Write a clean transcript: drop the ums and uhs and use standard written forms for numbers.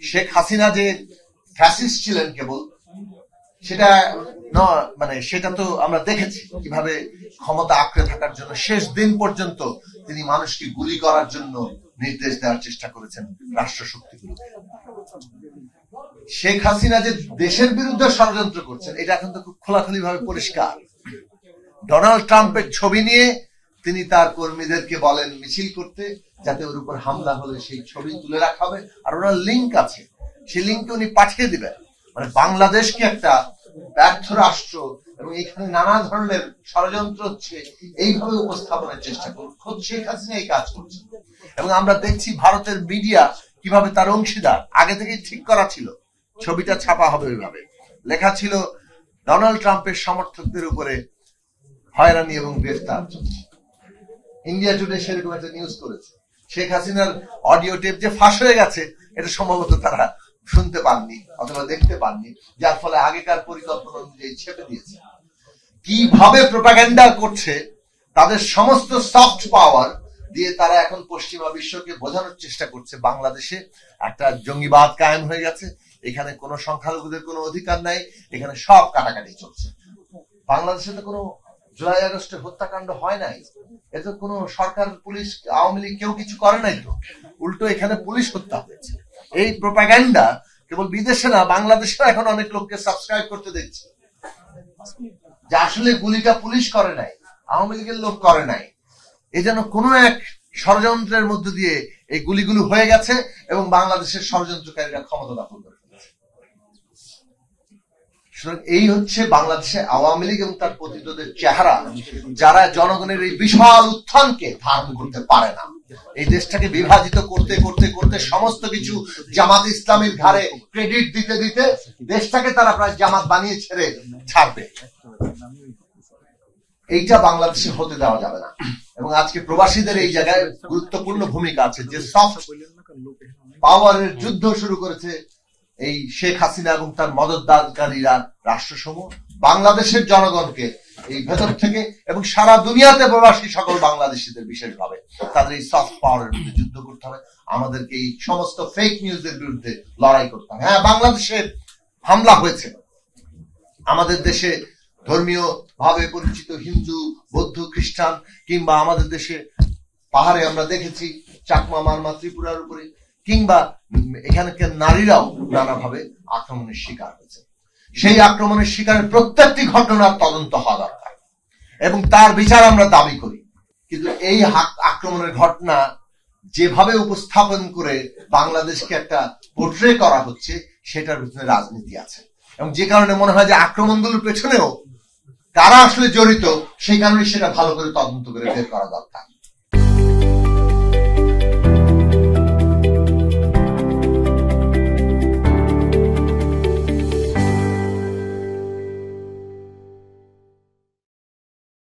শেখ হাসিনা যে ফ্যাসিস্ট ছিলেন কেবল সেটা মানে সেটা তো আমরা দেখেছি কিভাবে ক্ষমতা আঁকড়ে থাকার জন্য শেষ দিন পর্যন্ত তিনি মানুষকে গুলি করার জন্য নির্দেশ দেওয়ার চেষ্টা করেছেন রাষ্ট্রশক্তিগুলো। শেখ হাসিনা যে দেশের বিরুদ্ধে ষড়যন্ত্র করছেন এটা কিন্তু খুব খোলাখুলি ভাবে পরিষ্কার। ডোনাল্ড ট্রাম্পের ছবি নিয়ে তিনি তার কর্মীদেরকে বলেন মিছিল করতে, যাতে ওর উপর হামলা হলে সেই ছবি তুলে রাখা হবে, আর ওনার লিঙ্ক আছে, সেই লিঙ্ক উনি পাঠিয়ে দিবেন। মানে বাংলাদেশকে একটা ব্যর্থ রাষ্ট্র এবং এখানে নানা ধরনের ষড়যন্ত্র হচ্ছে এইভাবে উপস্থাপনের চেষ্টা করুন। খোদ শেখ হাসিনা এই কাজ করছে এবং আমরা দেখছি ভারতের মিডিয়া কিভাবে তার অংশীদার। আগে থেকেই ঠিক করা ছিল ছবিটা ছাপা হবে ওইভাবে, লেখা ছিল ডোনাল্ড ট্রাম্পের সমর্থকদের উপরে হয়রানি এবং গ্রেফতার চলছে। ইন্ডিয়া টুডে সেরকম একটা নিউজ করেছে। শেখ হাসিনার অডিও টেপ যে ফাঁস হয়ে গেছে এটা সম্ভবত তারা শুনতে পাননি অথবা দেখতে পাননি, যার ফলে আগেকার পরিকল্পনা অনুযায়ী ছেপে দিয়েছে। কিভাবে প্রোপাগান্ডা করছে, তাদের সমস্ত সফট পাওয়ার দিয়ে তারা এখন পশ্চিমা বিশ্বকে বোঝানোর চেষ্টা করছে বাংলাদেশে একটা জঙ্গিবাদ কায়েম হয়ে গেছে, এখানে কোনো সংখ্যালঘুদের কোনো অধিকার নাই, এখানে সব কাটাকাটি চলছে। বাংলাদেশে তো কোনো জুলাই আগস্টের হত্যাকাণ্ড হয় নাই, এতে কোনো সরকার পুলিশ আওয়ামী লীগ কেউ কিছু করে নাই, তো উল্টো এখানে পুলিশ হত্যা হয়েছে। এই প্রোপাগান্ডা কেবল বিদেশে না, বাংলাদেশে এখন অনেক লোককে সাবস্ক্রাইব করতে দেখছি যে আসলে গুলিটা পুলিশ করে নাই, আওয়ামী লীগের লোক করে নাই। এই যেন কোনো এক ষড়যন্ত্রের মধ্য দিয়ে এই গুলিগুলো হয়ে গেছে এবং বাংলাদেশের ষড়যন্ত্রকারীরা ক্ষমতা দখল করে ফেলেছে। এই হচ্ছে বাংলাদেশে আওয়ামী লীগ এবং তার প্রতিরোধের চেহারা, যারা জনগণের এই বিশাল উত্থানকে ধারণ করতে পারে না। এই দেশটাকে বিভাজিত করতে করতে করতে সমস্ত কিছু জামাত ইসলামীর ঘাড়ে ক্রেডিট দিতে দিতে দেশটাকে তারা প্রায় জামাত বানিয়ে ছেড়ে ছাড়বে। এইটা বাংলাদেশে হতে দেওয়া যাবে না। এবং আজকে প্রবাসীদের এই জায়গায় গুরুত্বপূর্ণ ভূমিকা আছে। যে সফট পাওয়ারের যুদ্ধ শুরু করেছে এই শেখ হাসিনা এবং তার মদতদানকারীরা রাষ্ট্রসমূহ, বাংলাদেশের জনগণকে এই ভেতর থেকে এবং সারা দুনিয়াতে প্রবাসী সকল বাংলাদেশিদের বিশেষভাবে তাদের এই সফট পাওয়ারের বিরুদ্ধে যুদ্ধ করতে হবে। আমাদেরকে এই সমস্ত ফেক নিউজের বিরুদ্ধে লড়াই করতে হবে। হ্যাঁ, বাংলাদেশে হামলা হয়েছে, আমাদের দেশে ধর্মীয় ভাবে পরিচিত হিন্দু, বৌদ্ধ, খ্রিস্টান কিংবা আমাদের দেশে পাহাড়ে আমরা দেখেছি চাকমা, মারমা, ত্রিপুরার উপরে, কিংবা এখানকার নারীরাও নানাভাবে আক্রমণের শিকার হয়েছে। সেই আক্রমণের শিকারের প্রত্যেকটি ঘটনার তদন্ত হওয়া দরকার এবং তার বিচার আমরা দাবি করি। কিন্তু এই আক্রমণের ঘটনা যেভাবে উপস্থাপন করে বাংলাদেশকে একটা পোর্ট্রে করা হচ্ছে, সেটার ভিতরে রাজনীতি আছে এবং যে কারণে মনে হয় যে আক্রমণগুলোর পেছনেও কারা আসলে জড়িত, সেই কারণে সেটা ভালো করে তদন্ত করে বের করা দরকার।